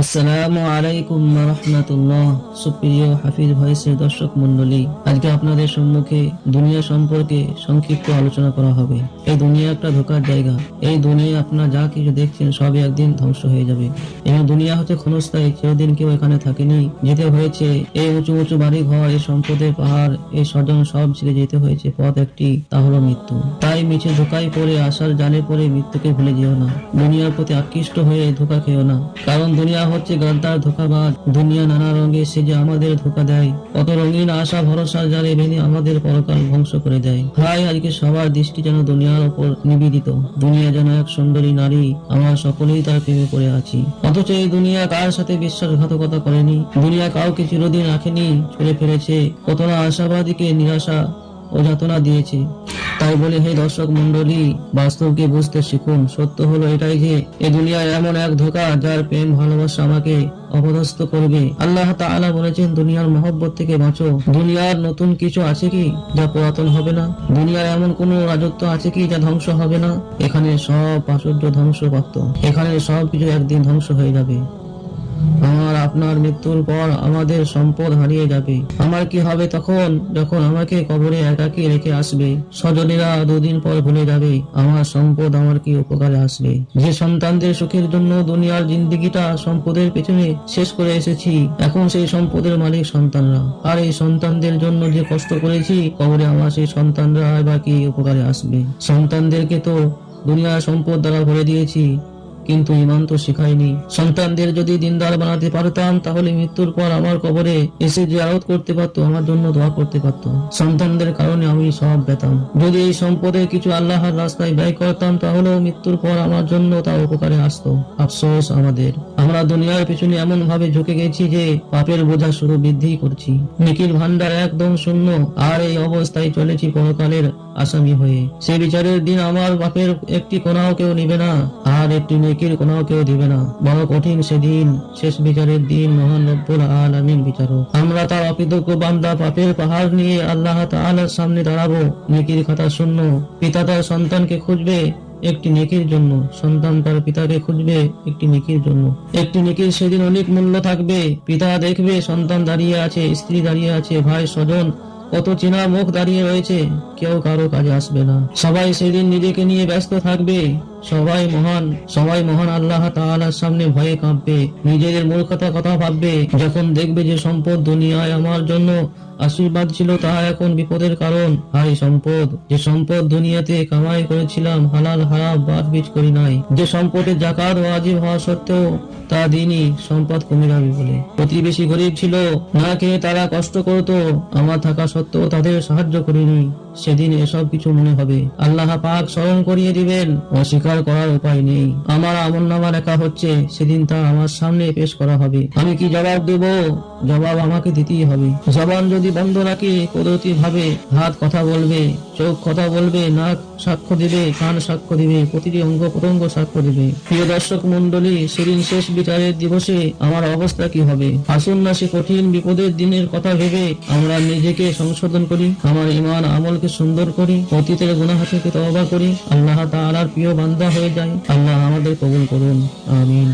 আসসালামু আলাইকুম ওয়া রাহমাতুল্লাহ। সুপ্রিয় হাফিজ ভয়েসের দর্শক মণ্ডলী, আজকে আপনাদের সম্মুখে দুনিয়া সম্পর্কে সংক্ষিপ্ত আলোচনা করা হবে। এই দুনিয়া একটা ধোঁকার জায়গা। এই দুনিয়া আপনারা যা কিছু দেখছেন সবই একদিন ধ্বংস হয়ে যাবে। এবং দুনিয়া হচ্ছে ক্ষণস্থায়ী, চিরদিন কেউ এখানে থাকেনি। যেতে হয়েছে এই উঁচু উঁচু বাড়ি ঘর, এই সম্পদের পাহাড়, এই স্বজন সব ছেড়ে যেতে হয়েছে পথ একটি, তা হলো মৃত্যু। তাই মিছে ধোঁকায় পড়ে আসার জালে পড়ে মৃত্যুকে ভুলে যেও না। দুনিয়ার প্রতি আকৃষ্ট হয়ে ধোঁকা খেও না, কারণ দুনিয়া হচ্ছে গাদ্দার, ধোঁকাবাজ। দুনিয়া নানা রঙে সেজে আমাদের ধোঁকা দেয়, কত রঙিন আশা ভরসার জালে বেঁধে আমাদের পরকাল ধ্বংস করে দেয়। ভাই, আজকে সবার দৃষ্টি যেন দুনিয়ার উপর নিবেদিত। দুনিয়া যেন এক সুন্দরী নারী, আমরা সকলেই তার প্রেমে পড়ে আছি। অথচ এই দুনিয়া কার সাথে বিশ্বাসঘাতকতা করেনি, দুনিয়া কাউকে চিরদিন রাখেনি, ছুড়ে ফেলেছে। কত না আশাবাদীকে নিরাশা ও যাতনা দিয়েছে। তাই বলে হে দর্শক মন্ডলী, বাস্তবকে বুঝতে শিখুন। সত্য হলো এটাই যে এই দুনিয়ায় এমন এক ধোঁকা, যার প্রেম ভালোবাসা আমাকে অপদস্থ করবে। আল্লাহ তাআলা বলেছেন, দুনিয়ার মহব্বত থেকে বাঁচো। দুনিয়ার নতুন কিছু আছে কি যা পুরাতন হবে না? দুনিয়ার এমন কোন রাজত্ব আছে কি যা ধ্বংস হবে না? এখানে সব প্রাচুর্য ধ্বংসপ্রাপ্ত, এখানে সব কিছু একদিন ধ্বংস হয়ে যাবে। আমার আপনার মৃত্যুর পর আমাদের সম্পদ হারিয়ে যাবে। আমার কি হবে তখন, যখন আমাকে কবরে একাকী রেখে আসবে? স্বজনেরা দুদিন পর ভুলে যাবে। আমার সম্পদ আমার কি উপকারে আসবে? যে সন্তানদের সুখের জন্য দুনিয়ার জিন্দেগিটা সম্পদের পেছনে শেষ করে এসেছি, এখন সেই সম্পদের মালিক সন্তানরা। আর এই সন্তানদের জন্য যে কষ্ট করেছি, কবরে আমার সেই সন্তানরা বা কি উপকারে আসবে? সন্তানদেরকে তো দুনিয়ার সম্পদ দ্বারা ভরে দিয়েছি, কিন্তু ইমান তো শিখায়নি। সন্তানদের যদি দিনদার বানাতে পারতাম, তাহলে মৃত্যুর পর আমার কবরে এসে জিয়ারত করতে পারতো, আমার জন্য দোয়া করতে পারতো। সন্তানদের কারণে আমি সব পেতাম। যদি এই সম্পদের কিছু আল্লাহর রাস্তায় ব্যয় করতাম, তাহলেও মৃত্যুর পর আমার জন্য তা উপকারে আসতো। আফসোস আমাদের, আমরা দুনিয়ার পিছনে এমন ভাবে ঝুঁকে গেছি যে পাপের বোঝা শুধু বৃদ্ধি করছি। নেকির ভান্ডার একদম শূন্য, আর এই অবস্থায় চলেছি পরকালের আসামি হয়ে। সে বিচারের দিন আমার পাপের একটি কোনাও কেউ নিবে না, আর একটি নেকির কোনাও কেউ দিবে না। বড় কঠিন সেদিন, শেষ বিচারের দিন। মহান রব্বুল আলামিন বিচারক। আমরা তার অকৃতজ্ঞ বান্দা পাপের পাহাড় নিয়ে আল্লাহ তাআলার সামনে দাঁড়াবো। নেকির খাতা শূন্য। পিতা তার সন্তানকে খুঁজবে একটি নেকির জন্য, সন্তান তার পিতাকে খুঁজবে একটি নেকির জন্য। একটি নেকির সেদিন অনেক মূল্য থাকবে। পিতা দেখবে সন্তান দাঁড়িয়ে আছে, স্ত্রী দাঁড়িয়ে আছে, ভাই স্বজন কত চেনা মুখ দাঁড়িয়ে রয়েছে, কেউ কারো কাজে আসবে না। সবাই সেদিন নিজেকে নিয়ে ব্যস্ত থাকবে। সবাই মহান আল্লাহ তাআলার সামনে ভয়ে কাঁপবে, নিজেদের মূর্খতা কথা ভাববে। যখন দেখবে যে সম্পদ দুনিয়ায় আমার জন্য আশীর্বাদ ছিল, তা এখন বিপদের কারণ। হাই সম্পদ, যে সম্পদ দুনিয়াতে কামাই করেছিলাম, হালাল হারাম বাদ বীজ করি নাই। যে সম্পদের যাকাত ওয়াজিব হওয়া সত্ত্বেও তা দিনই, সম্পদ কমে যাবে বলে। প্রতিবেশী গরিব ছিল, না খেয়ে তারা কষ্ট করতো, আমার থাকা সত্ত্বেও তাদের সাহায্য করিনি। সেদিন এসব কিছু মনে হবে, আল্লাহ পাক স্মরণ করিয়ে দিবেন। অস্বীকার করার উপায় নেই। আমার আমলনামা লেখা হচ্ছে, সেদিন তা আমার সামনে পেশ করা হবে। আমি কি জবাব দেব? জবাব আমাকে দিতেই হবে। জবান যদি বন্ধ রাখি, কুদরতি ভাবে হাত কথা বলবে, চোখ কথা বলবে, নাক সাক্ষ্য দিবে, কান সাক্ষ্য দিবে, প্রতিটি অঙ্গ প্রত্যঙ্গ সাক্ষ্য দিবে। প্রিয় দর্শক মন্ডলী, সেদিন শেষ বিচারের দিবসে আমার অবস্থা কি হবে? আসুন না সে কঠিন বিপদের দিনের কথা ভেবে আমরা নিজেকে সংশোধন করি, আমার ঈমান আমলকে সুন্দর করি, অতীতের গুনাহ থেকে তওবা করি, আল্লাহ তাআলার প্রিয় বান্দা হয়ে যাই। আল্লাহ আমাদের কবুল করুন, আমিন।